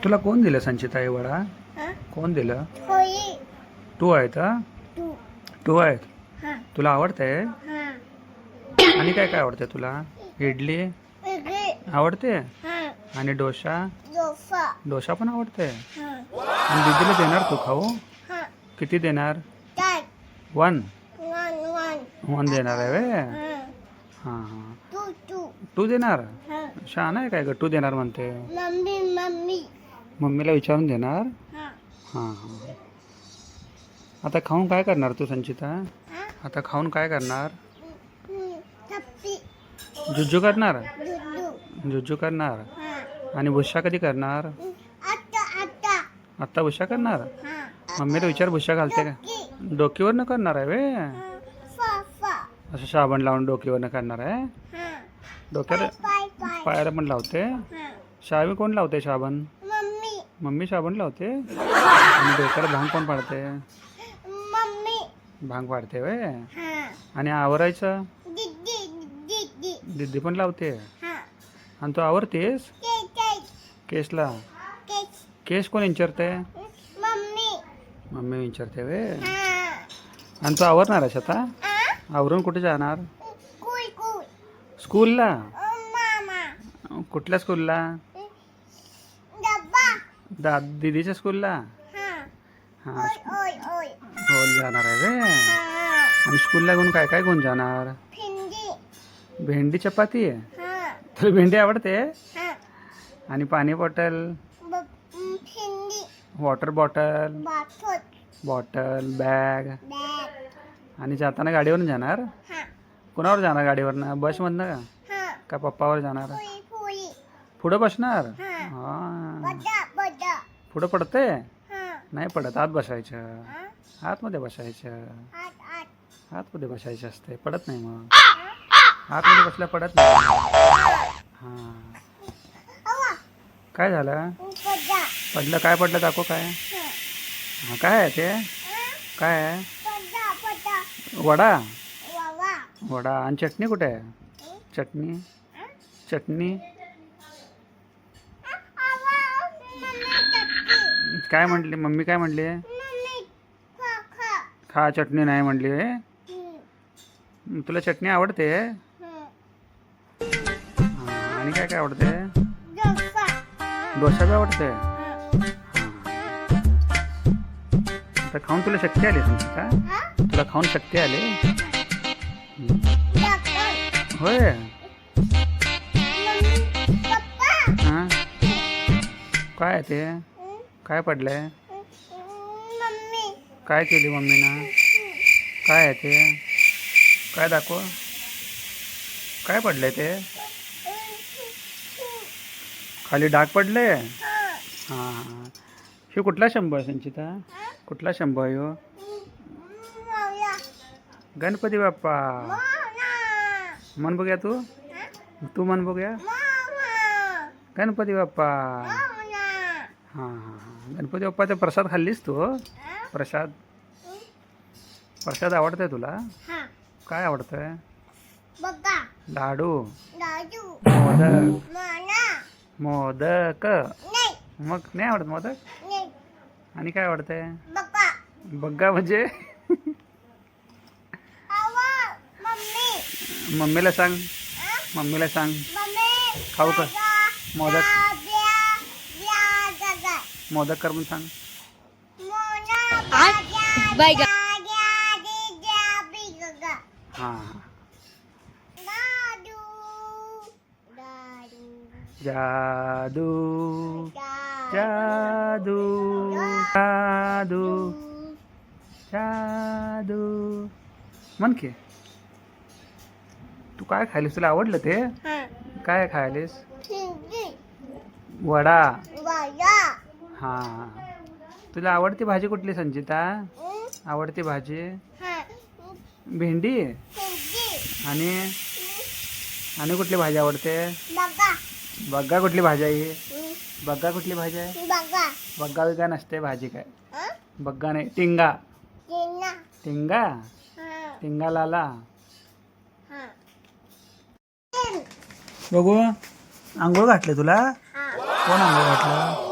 तुला कोण दिलं संचिता हे वडा? कोण दिलं? तू आहेत हा? तू आहेत. तुला आवडतंय? आणि काय काय आवडते तुला? इडली आवडते आणि डोसा? डोसा पण आवडते. आणि दीदीला देणार तू खाऊ? किती देणार? 1 देणार आहे वे? हां हां. तू देणार? शहाणा आहे काय ग, तू देणार म्हणते. मम्मीला विचारून देणार? हां हां. आता खाऊन काय करणार तू संचिता? आता खाऊन काय करणार? जुज्जू करणार? जुज्जू करणार. आणि भुश्या कधी करणार? आत्ता भुश्या करणार? मम्मीला विचार भुश्या घालते का? डोकीवरनं करणार आहे वे? असं साबण लावून डोकीवरनं करणार आहे? डोक्याला पायाला पण लावते? शावी कोण लावते साबण? मम्मी साबण लावते. आणि डोक्याला भांग कोण पाडते? भांग पाडते वे? आणि आवरायचं? दीदी पण लावते. आणि तू आवरतेस केसला? केस कोण विचारते? मम्मी विचारते वे? आणि तू आवरणार आहेस आता? आवरून कुठे जाणार? स्कूलला? कुठल्या स्कूलला? दीदीच्या स्कूलला? हां हो जाणार आहे वे? आणि स्कूलला घेऊन काय काय घेऊन जाणार? भेंडी चपाती आहे. तुला भेंडी आवडते? आणि पाणी बॉटल, वॉटर बॉटल, बॅग. आणि जाताना गाडीवरून जाणार? कुणावर जाणार गाडीवरनं? बसमधनं का पप्पावर जाणार? पुढं बसणार? हां. पुढं पडते? नाही पडत, आत बसायचं. आतमध्ये बसायचं. आतमध्ये बसायचं असते, पडत नाही. मग आतमध्ये बसल्या पडत नाही. हां. काय झालं? पडलं? काय पडलं दाखव. काय? हां काय आहे ते? काय आहे? वडा? वडा. आणि चटणी कुठे आहे? चटणी? चटणी काय म्हटली मम्मी? काय म्हटली? खा. चटणी नाही म्हटली. तुला चटणी आवडते? आणि काय काय आवडते? डोसा बी आवडते. आता खाऊन तुला शक्ती आली संचिता? तुला खाऊन शक्ती आली? होय. हां काय आहे ते? काय पडलंय? काय केली मम्मीनं? काय आहे ते? काय दाखव. काय पडलंय ते? खाली डाग पडले? हां हां. हे कुठला शंभू आहे संचिता? कुठला शंभू आहे ह्यो? गणपती बाप्पा. मन बघूया तू. तू मन बघूया. गणपती बाप्पा. हां हां हां. गणपती बाप्पाचा प्रसाद खाल्लीस तू? प्रसाद आवडतंय तुला? काय आवडतंय? लाडू, मोदक. मग नाही आवडत मोदक? आणि काय आवडतंय? बग्गा म्हणजे? मम्मीला सांग. मम्मीला सांग खाऊ का मोदक? मोदक कर म्हणून सांग. हां जादू जादू जादू जादू म्हण की. तू काय खायलीस? तुला आवडलं ते? काय खायलीस? वडा. हां. तुला आवडती भाजी कुठली संचिता? आवडती भाजी? भेंडी. आणि कुठली भाजी आवडते? बग्गा. कुठली भाजी आहे? बग्गा कुठली भाजी आहे? बग्गा बिग्गा नसते भाजी. काय बग्गा नाही. टिंगा. टिंगा. टिंगा लाला. बघू. आंघोळ घातले तुला? कोण आंघोळ घातलं?